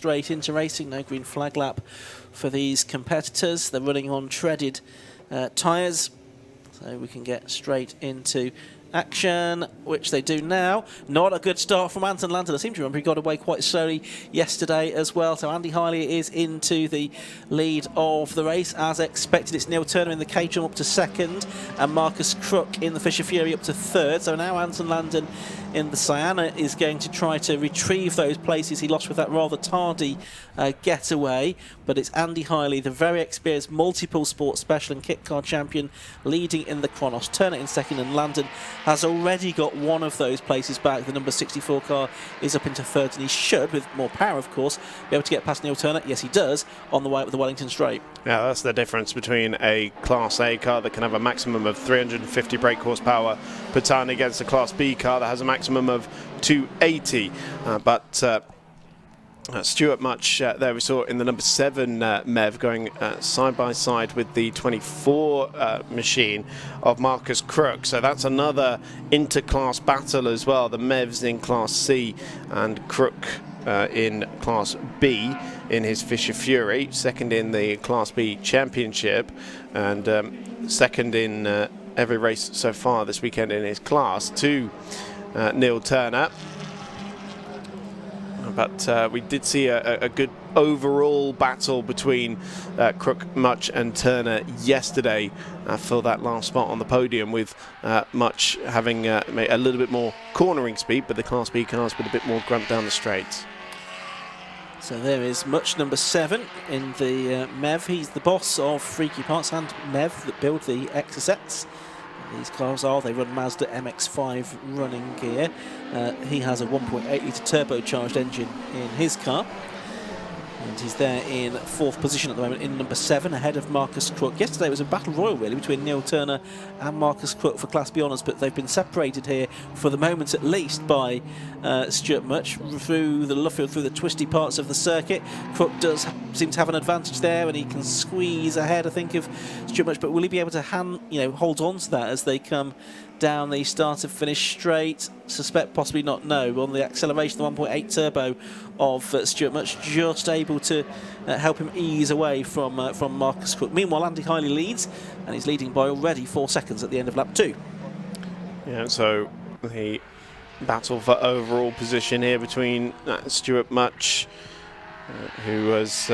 straight into racing. No green flag lap for these competitors. They're running on treaded tyres, so we can get straight into action, which they do now. Not a good start from Anton Landon. I seem to remember he got away quite slowly yesterday as well. So Andy Hiley is into the lead of the race. As expected, it's Neil Turner in the Caterham up to second, and Marcus Crook in the Fisher Fury up to third. So now Anton Landon in the Sienna is going to try to retrieve those places he lost with that rather tardy getaway. But it's Andy Hiley, the very experienced multiple sports special and kit car champion, leading in the Chronos. Turner in second, and Landon has already got one of those places back. The number 64 car is up into third, and he should, with more power of course, be able to get past Neil Turner. Yes, he does, on the way up the Wellington Straight. Yeah, that's the difference between a Class A car that can have a maximum of 350 brake horsepower per tonne against a Class B car that has a maximum of 280. Stuart Much there we saw in the number 7 MEV going side by side with the 24 machine of Marcus Crook. So that's another inter-class battle as well. The MEVs in Class C and Crook in Class B in his Fisher Fury, second in the Class B Championship, and second in every race so far this weekend in his class to Neil Turner. But we did see a good overall battle between Crook, Much and Turner yesterday for that last spot on the podium, with Much having a little bit more cornering speed, but the Class B cars with a bit more grunt down the straights. So there is Much, number 7 in the MEV. He's the boss of FreakyParts and MEV that build the Exocets. These cars they run Mazda MX-5 running gear. He has a 1.8 litre turbocharged engine in his car. And he's there in 4th position at the moment in number 7, ahead of Marcus Crook. Yesterday it was a battle royal really between Neil Turner and Marcus Crook for Class B honours, but they've been separated here for the moment at least by Stuart Much through the Luffield, through the twisty parts of the circuit. Crook does seem to have an advantage there, and he can squeeze ahead, I think, of Stuart Much. But will he be able to hold on to that as they come down the start and finish straight? Suspect possibly not, no. On the acceleration, the 1.8 turbo of Stuart Much just able to help him ease away from Marcus Crook. Meanwhile, Andy Hiley leads, and he's leading by already 4 seconds at the end of lap 2. Yeah, so the battle for overall position here between Stuart Much, who was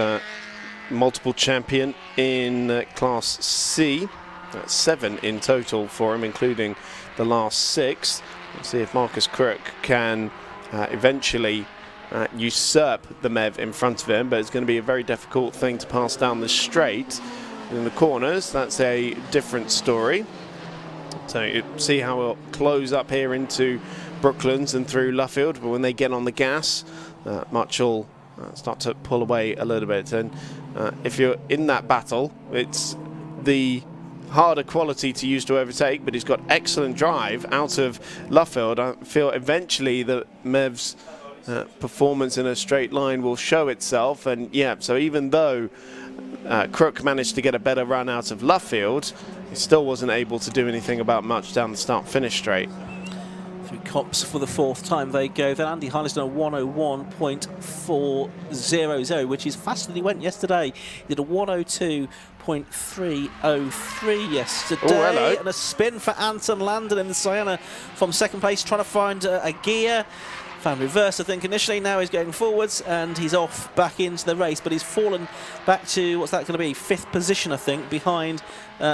multiple champion in Class C. That's 7 in total for him, including the last 6. Let's see if Marcus Crook can eventually usurp the MEV in front of him, but it's going to be a very difficult thing to pass down the straight. In the corners, that's a different story. So you see how we'll close up here into Brooklands and through Luffield, but when they get on the gas, Much will start to pull away a little bit. And if you're in that battle, it's the harder quality to use to overtake, but he's got excellent drive out of Luffield. I feel eventually the MEV's performance in a straight line will show itself, and yeah, so even though Crook managed to get a better run out of Luffield, he still wasn't able to do anything about Much down the start-finish straight. Through Cops for the 4th time they go. Then Andy Hiley's done a 101.400, which is faster than he went yesterday. He did a 102.303 yesterday. Oh, hello. And a spin for Anton Landon in the Sienna from 2nd place, trying to find a gear. Found reverse, I think, initially. Now he's going forwards, and he's off back into the race, but he's fallen back to, what's that going to be, 5th position, I think, behind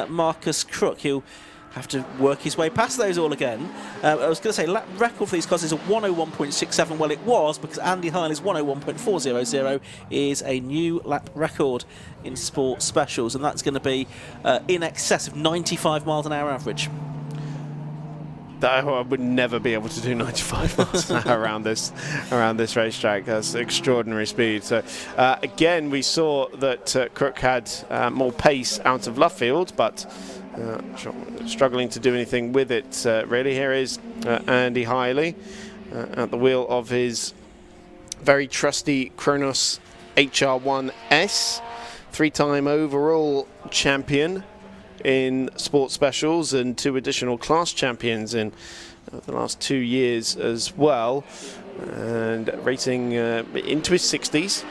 Marcus Crook. He'll have to work his way past those all again. I was going to say, lap record for these cars is a 101.67. Well, it was, because Andy Hiley's 101.400 is a new lap record in sports specials, and that's going to be in excess of 95 miles an hour average. I would never be able to do 95 miles an hour around this racetrack. That's extraordinary speed. So again, we saw that Crook had more pace out of Luffield, but struggling to do anything with it really. Here is Andy Hiley at the wheel of his very trusty Kronos HR1S, 3-time overall champion in sports specials and 2 additional class champions in over the last 2 years as well, and racing into his 60s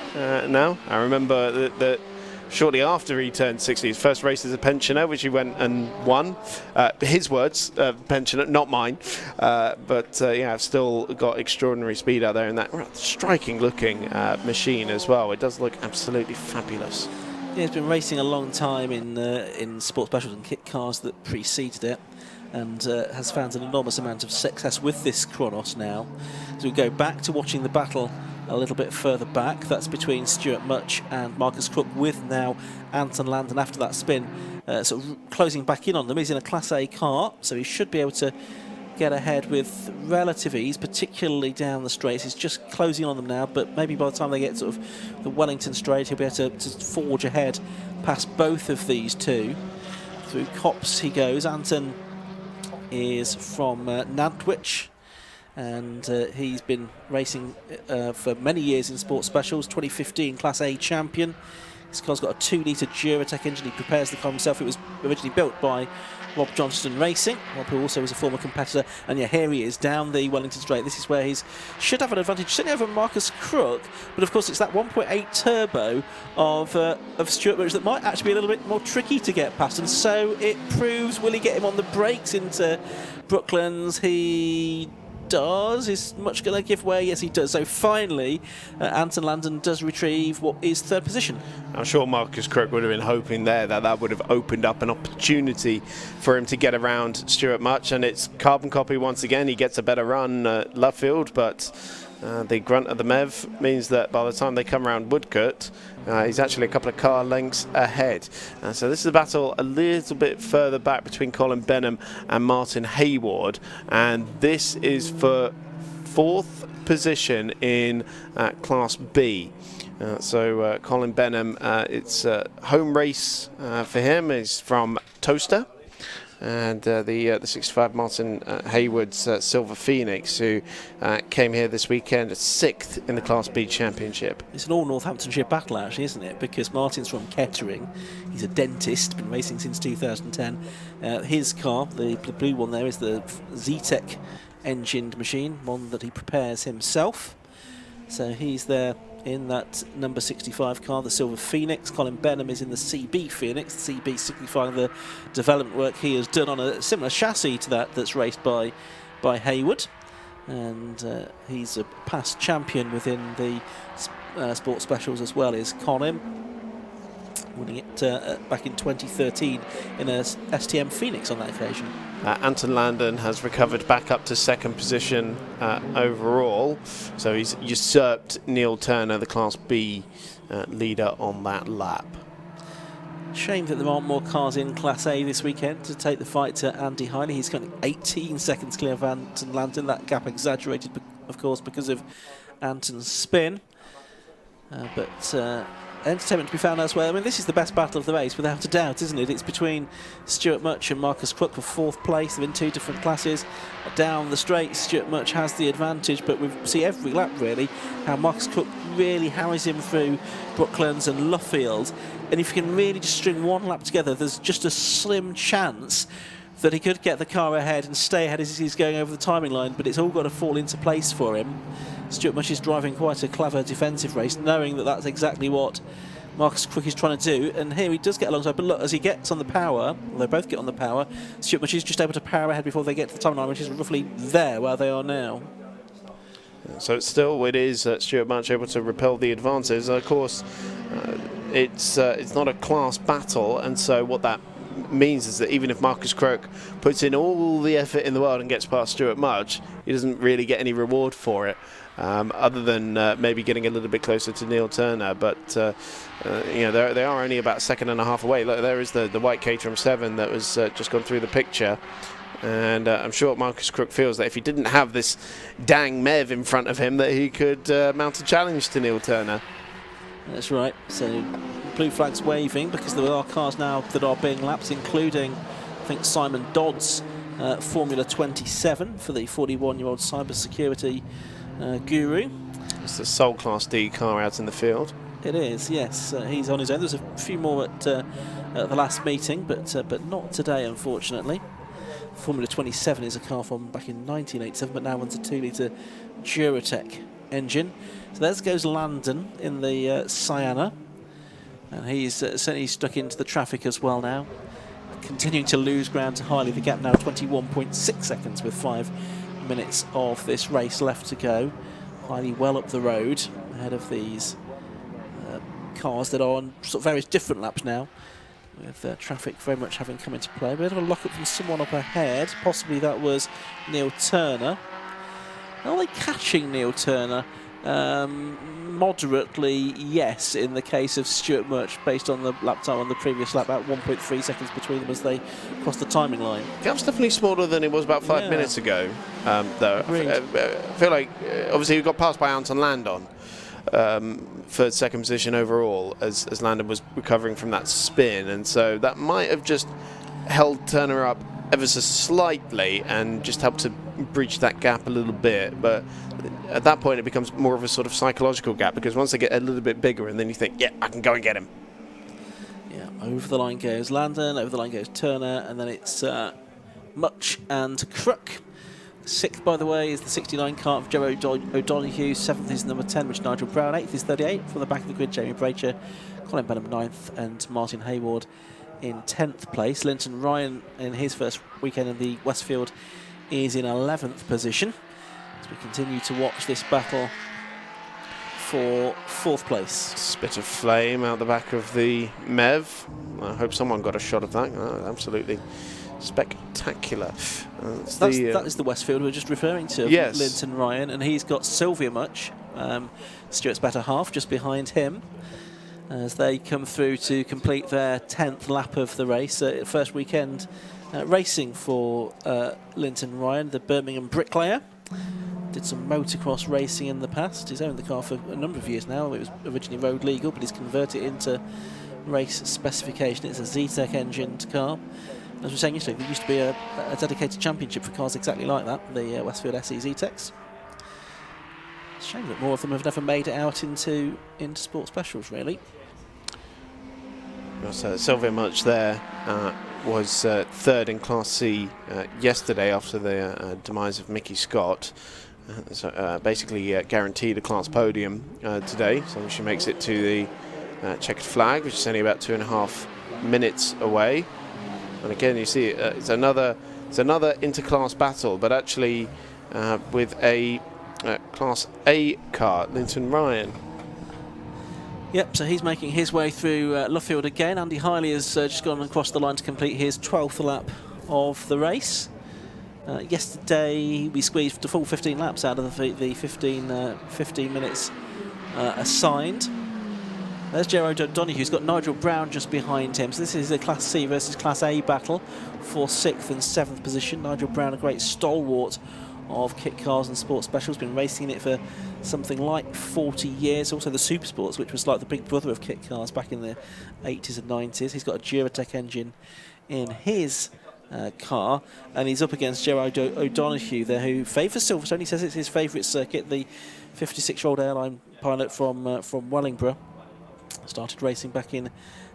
now. I remember that shortly after he turned 60, his first race as a pensioner, which he went and won. His words, pensioner, not mine. But yeah, I've still got extraordinary speed out there in that striking looking machine as well. It does look absolutely fabulous. Yeah, he's been racing a long time in sports specials and kit cars that preceded it, and has found an enormous amount of success with this Kronos now. So we go back to watching the battle a little bit further back. That's between Stuart Much and Marcus Crook, with now Anton Landon after that spin sort of closing back in on them. He's in a Class A car, so he should be able to get ahead with relative ease, particularly down the straights. He's just closing on them now, but maybe by the time they get sort of the Wellington straight, he'll be able to forge ahead past both of these two. Through Copse he goes. Anton is from Nantwich, and he's been racing for many years in sports specials. 2015 Class A champion. This car's got a 2-litre Duratec engine. He prepares the car himself. It was originally built by Rob Johnston Racing, Rob, who also is a former competitor. And yeah, here he is down the Wellington Straight. This is where he should have an advantage, certainly over Marcus Crook. But of course, it's that 1.8 turbo of Stuart Much that might actually be a little bit more tricky to get past. And so it proves. Will he get him on the brakes into Brooklands? He does. Is Much going to give way? Yes, he does. So finally, Anton Landon does retrieve what is third position. I'm sure Marcus Crook would have been hoping there that would have opened up an opportunity for him to get around Stuart Much, and it's carbon copy once again. He gets a better run at Luffield, but the grunt of the MEV means that by the time they come around Woodcote, he's actually a couple of car lengths ahead. So this is a battle a little bit further back between Colin Benham and Martin Hayward, and this is for 4th position in Class B. So Colin Benham, it's a home race for him. He's from Toaster. And the 65 Martin Hayward's Silver Phoenix, who came here this weekend at 6th in the Class B Championship. It's an all Northamptonshire battle, actually, isn't it? Because Martin's from Kettering. He's a dentist, been racing since 2010. His car, the blue one there, is the Zetec engined machine, one that he prepares himself. So he's there in that number 65 car, the Silver Phoenix. Colin Benham is in the CB Phoenix, the CB signifying the development work he has done on a similar chassis to that that's raced by Hayward. And he's a past champion within the sports specials as well, is Colin, winning it back in 2013 in a STM Phoenix on that occasion. Anton Landon has recovered back up to 2nd position overall, so he's usurped Neil Turner, the Class B leader, on that lap. Shame that there aren't more cars in Class A this weekend to take the fight to Andy Hiley. He's got 18 seconds clear of Anton Landon. That gap exaggerated, of course, because of Anton's spin. But entertainment to be found elsewhere. I mean, this is the best battle of the race, without a doubt, isn't it? It's between Stuart Much and Marcus Crook for 4th place. They're in 2 different classes. Down the straight, Stuart Much has the advantage, but we see every lap, really, how Marcus Crook really harries him through Brooklands and Luffield. And if you can really just string one lap together, there's just a slim chance that he could get the car ahead and stay ahead as he's going over the timing line, but it's all got to fall into place for him. Stuart Much is driving quite a clever defensive race, knowing that that's exactly what Marcus Crook is trying to do, and here he does get alongside, but look, as he gets on the power, well, they both get on the power, Stuart Much is just able to power ahead before they get to the timing line, which is roughly there where they are now. So it is Stuart Much able to repel the advances. Of course, it's not a class battle, and so what that means is that even if Marcus Crook puts in all the effort in the world and gets past Stuart Much, he doesn't really get any reward for it, other than maybe getting a little bit closer to Neil Turner. But you know, they are only about 1.5 seconds away. Look, there is the white Caterham 7 that was just gone through the picture. And I'm sure Marcus Crook feels that if he didn't have this dang MEV in front of him, that he could mount a challenge to Neil Turner. That's right. So blue flags waving, because there are cars now that are being lapped, including, I think, Simon Dodd's Formula 27 for the 41-year-old cybersecurity guru. It's the sole Class D car out in the field. It is, yes. He's on his own. There's a few more at the last meeting, but not today, unfortunately. Formula 27 is a car from back in 1987, but now runs a 2-litre Duratec engine. So there goes Landon in the Sienna, and he's certainly stuck into the traffic as well now, continuing to lose ground to Hiley. The gap now 21.6 seconds with 5 minutes of this race left to go. Hiley well up the road ahead of these cars that are on sort of various different laps now, with traffic very much having come into play. A bit of a lock-up from someone up ahead, possibly that was Neil Turner. Are they catching Neil Turner? Moderately, yes, in the case of Stuart Murch, based on the lap time on the previous lap, about 1.3 seconds between them as they cross the timing line. Gap's definitely smaller than it was about 5 minutes ago, though. I feel like, obviously, we got passed by Anton Landon for second position overall as Landon was recovering from that spin, and so that might have just held Turner up ever so slightly and just helped to breach that gap a little bit. But at that point it becomes more of a sort of psychological gap, because once they get a little bit bigger and then you think, yeah, I can go and get him. Yeah, over the line goes Landon, over the line goes Turner, and then it's Much and Crook. Sixth, by the way, is the 69 car of Joe O'Donoghue. Seventh is number 10, which is Nigel Brown. Eighth is 38 from the back of the grid, Jamie Bracher. Colin Benham ninth, and Martin Hayward in 10th place. Linton Ryan, in his first weekend in the Westfield, is in 11th position. As we continue to watch this battle for 4th place. Spit of flame out the back of the MEV. I hope someone got a shot of that. Absolutely spectacular. That is the Westfield we were just referring to. Yes. Linton Ryan, and he's got Sylvia Much, Stuart's better half, just behind him, as they come through to complete their 10th lap of the race. First weekend racing for Linton Ryan, the Birmingham bricklayer. Did some motocross racing in the past. He's owned the car for a number of years now. It was originally road legal, but he's converted it into race specification. It's a Z-Tech engined car. As we were saying yesterday, there used to be a dedicated championship for cars exactly like that, the Westfield SE Z-Techs. It's a shame that more of them have never made it out into sport specials, really. Sylvia Much there was third in Class C yesterday after the demise of Mickey Scott. So basically guaranteed a class podium today, so she makes it to the checkered flag, which is only about 2.5 minutes away. And again, you see it's another inter-class battle, but actually with a Class A car, Linton Ryan. Yep, so he's making his way through Luffield again. Andy Hiley has just gone across the line to complete his 12th lap of the race. Yesterday we squeezed the full 15 laps out of the 15 minutes assigned. There's Gerard O'Donoghue, who's got Nigel Brown just behind him. So this is a Class C versus Class A battle for 6th and 7th position. Nigel Brown, a great stalwart of kit cars and sports specials, been racing in it for something like 40 years. Also the Super Sports, which was like the big brother of kit cars back in the 80s and 90s. He's got a Duratec engine in his car, and he's up against Gerard O'Donoghue there, who favours Silverstone. He says it's his favourite circuit. The 56-year-old airline pilot from Wellingborough started racing back in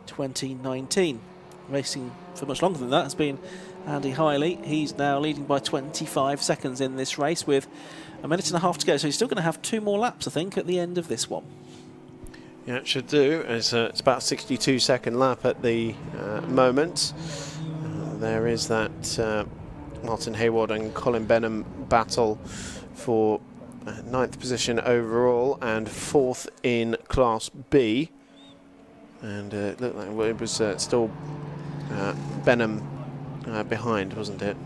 2019. Racing for much longer than that has been Andy Hiley. He's now leading by 25 seconds in this race with a minute and a half to go, so he's still going to have 2 more laps, I think, at the end of this one. Yeah, it should do. It's about a 62-second lap at the moment. There is that Martin Hayward and Colin Benham battle for 9th position overall and 4th in Class B. And it looked like it was still Benham behind, wasn't it?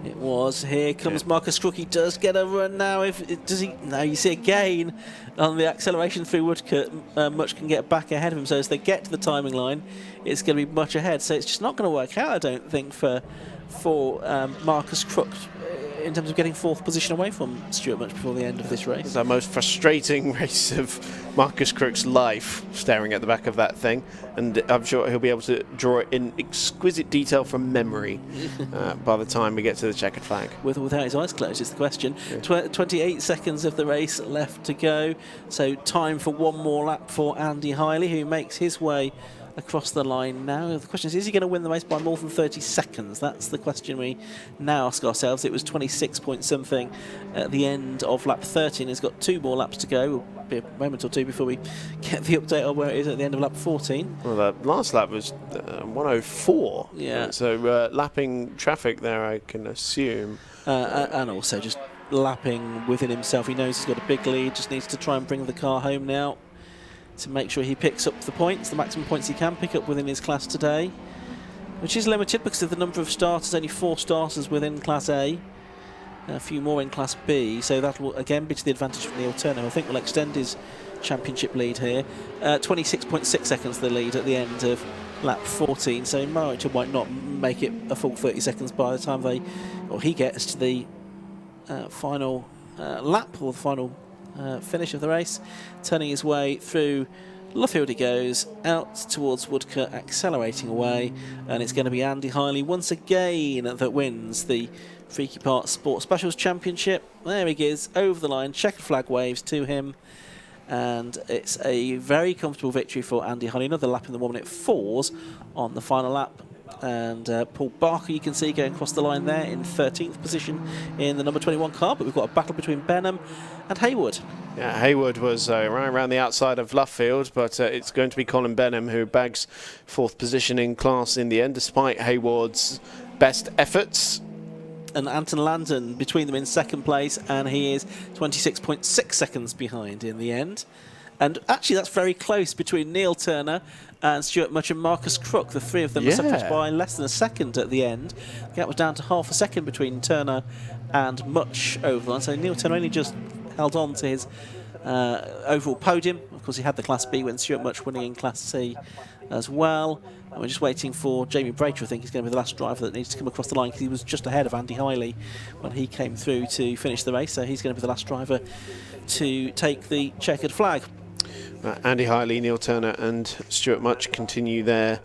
It was. Here comes Marcus Crook. He does get a run now. Does he? No, you see again on the acceleration through Woodcote, Much can get back ahead of him. So as they get to the timing line, it's going to be Much ahead. So it's just not going to work out, I don't think, for Marcus Crook in terms of getting 4th position away from Stuart Much before the end of this race. It's the most frustrating race of Marcus Crook's life, staring at the back of that thing, and I'm sure he'll be able to draw it in exquisite detail from memory by the time we get to the checkered flag. With or without his eyes closed is the question. Yeah. 28 seconds of the race left to go, so time for one more lap for Andy Hiley, who makes his way across the line now. The question is he going to win the race by more than 30 seconds? That's the question we now ask ourselves. It was 26 point something at the end of lap 13. He's got 2 more laps to go. It'll be a moment or two before we get the update on where it is at the end of lap 14. Well, the last lap was 104. Yeah. So lapping traffic there, I can assume. And also just lapping within himself. He knows he's got a big lead, just needs to try and bring the car home now to make sure he picks up the points, the maximum points he can pick up within his class today, which is limited because of the number of starters. Only 4 starters within Class A, a few more in Class B, so that will again be to the advantage of Neil Turner. I think will extend his championship lead here. 26.6 seconds the lead at the end of lap 14, so he might not make it a full 30 seconds by the time he gets to the final lap, or the final finish of the race. Turning his way through Luffield he goes, out towards Woodcote, accelerating away, and it's going to be Andy Hiley once again that wins the FreakyParts Sport Specials Championship. There he is, over the line, checkered flag waves to him, and it's a very comfortable victory for Andy Hiley. Another lap in the 1:04s on the final lap. And Paul Barker, you can see, going across the line there in 13th position in the number 21 car, but we've got a battle between Benham and Haywood. Yeah, Haywood was right around the outside of Luffield, but it's going to be Colin Benham who bags 4th position in class in the end, despite Haywood's best efforts. And Anton Landon between them in 2nd place, and he is 26.6 seconds behind in the end. And actually that's very close between Neil Turner and Stuart Much and Marcus Crook. The 3 of them were separated by less than a second at the end. The gap was down to half a second between Turner and Much over the line. So Neil Turner only just held on to his overall podium. Of course, he had the Class B when Stuart Much winning in Class C as well. And we're just waiting for Jamie Bracher. I think he's going to be the last driver that needs to come across the line, because he was just ahead of Andy Hiley when he came through to finish the race. So he's going to be the last driver to take the checkered flag. Andy Hiley, Neil Turner and Stuart Much continue their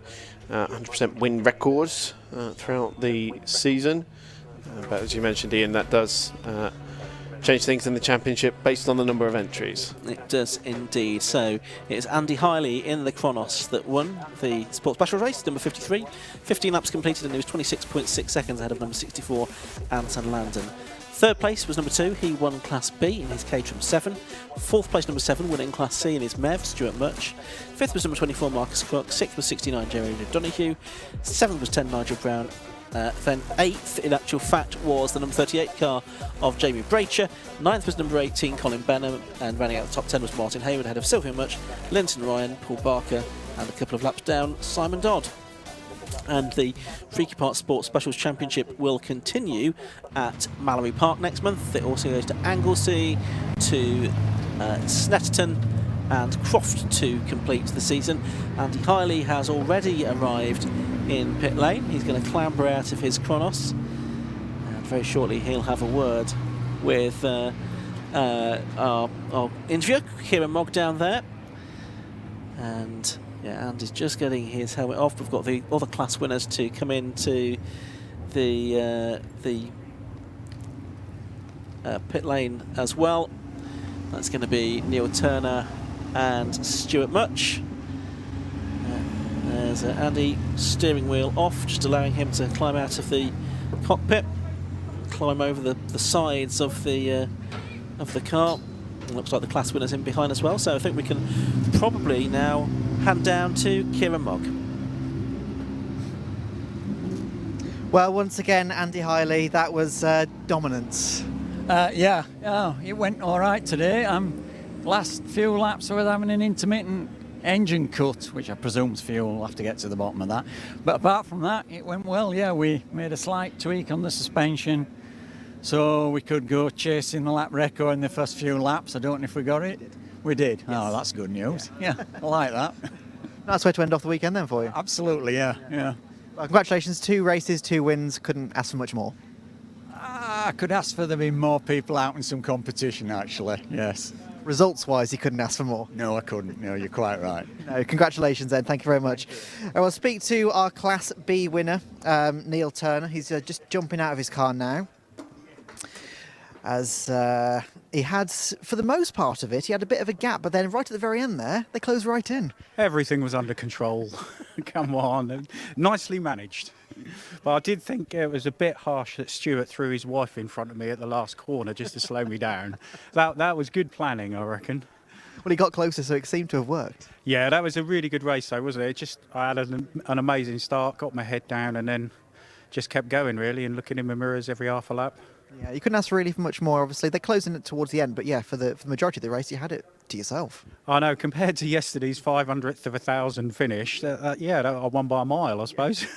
100% win records throughout the season. But as you mentioned, Ian, that does change things in the championship based on the number of entries. It does indeed. So it's Andy Hiley in the Chronos that won the Sports Special race, number 53. 15 laps completed, and he was 26.6 seconds ahead of number 64, Anton Landon. 3rd place was number 2, he won Class B in his Caterham 7. 4th place, number 7, winning Class C in his MEV, Stuart Much. 5th was number 24, Marcus Crook. 6th was 69, Jerry Donoghue. 7th was 10, Nigel Brown. Then 8th, in actual fact, was the number 38 car of Jamie Bracher. 9th was number 18, Colin Benham. And running out the top 10 was Martin Hayward, ahead of Sylvia Much, Linton Ryan, Paul Barker, and a couple of laps down, Simon Dodd. And the FreakyParts Sports Specials Championship will continue at Mallory Park next month. It also goes to Anglesey, to Snetterton and Croft to complete the season. Andy Hiley has already arrived in pit lane. He's going to clamber out of his Chronos, and very shortly he'll have a word with our interviewer, Kieran Mogg, down there. And yeah, Andy's just getting his helmet off. We've got the other class winners to come into the pit lane as well. That's going to be Neil Turner and Stuart Much. There's Andy, steering wheel off, just allowing him to climb out of the cockpit, climb over the sides of the car. It looks like the class winner's in behind as well, so I think we can probably now hand down to Kieran Mogg. Well, once again, Andy Hiley, that was dominance. Yeah, it went all right today. Last few laps I was having an intermittent engine cut, which I presume's fuel. We'll have to get to the bottom of that. But apart from that, it went well. Yeah, we made a slight tweak on the suspension, so we could go chasing the lap record in the first few laps. I don't know if we got it. We did. Yes. Oh, that's good news. Yeah, I like that. Nice way to end off the weekend then for you. Absolutely, yeah. Well, congratulations, 2 races, 2 wins. Couldn't ask for much more. I could ask for there being more people out in some competition, actually, yes. Results-wise, you couldn't ask for more. No, I couldn't. No, you're quite right. No, congratulations then. Thank you very much. I will speak to our Class B winner, Neil Turner. He's just jumping out of his car now, as he had, for the most part of it, he had a bit of a gap, but then right at the very end there, they closed right in. Everything was under control. Come on, nicely managed. But I did think it was a bit harsh that Stuart threw his wife in front of me at the last corner just to slow me down. That was good planning, I reckon. Well, he got closer, so it seemed to have worked. Yeah, that was a really good race, though, wasn't it? I had an amazing start, got my head down, and then just kept going, really, and looking in the mirrors every half a lap. Yeah, you couldn't ask really for much more, obviously. They're closing it towards the end, but yeah, for the majority of the race, you had it to yourself. I know, compared to yesterday's 500th of 1,000 finish, I won by a mile, I suppose.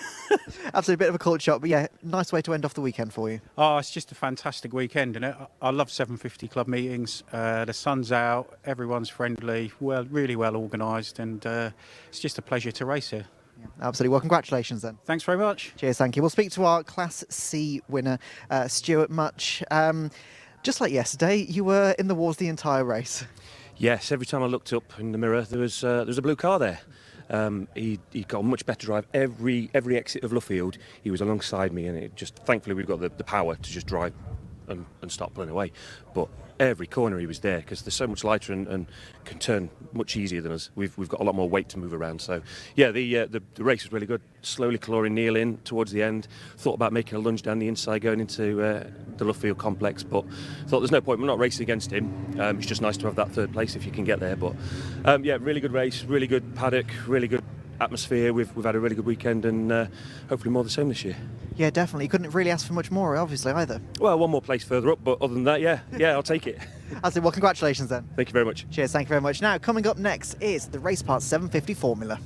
Absolutely, a bit of a cold shot, but yeah, nice way to end off the weekend for you. Oh, it's just a fantastic weekend, isn't it? I love 750 Club meetings. The sun's out, everyone's friendly, really well organised, and it's just a pleasure to race here. Yeah, absolutely. Well, congratulations then. Thanks very much. Cheers, thank you. We'll speak to our Class C winner, Stuart Much. Just like yesterday, you were in the wars the entire race. Yes, every time I looked up in the mirror, there was a blue car there. He got a much better drive. Every exit of Luffield, he was alongside me, and it just, thankfully, we've got the power to just drive and start pulling away. But every corner he was there, because they're so much lighter and can turn much easier than us. We've got a lot more weight to move around. So yeah, the race was really good. Slowly clawing Neil in towards the end. Thought about making a lunge down the inside going into the Luffield complex, but thought there's no point. We're not racing against him. It's just nice to have that third place if you can get there. But yeah, really good race, really good paddock, really good atmosphere. We've had a really good weekend, and hopefully more the same this year. Yeah, definitely. You couldn't really ask for much more, obviously, either. Well, one more place further up, but other than that, yeah, I'll take it. I said, well, congratulations then. Thank you very much. Cheers, thank you very much. Now, coming up next is the Race Parts 750 Formula.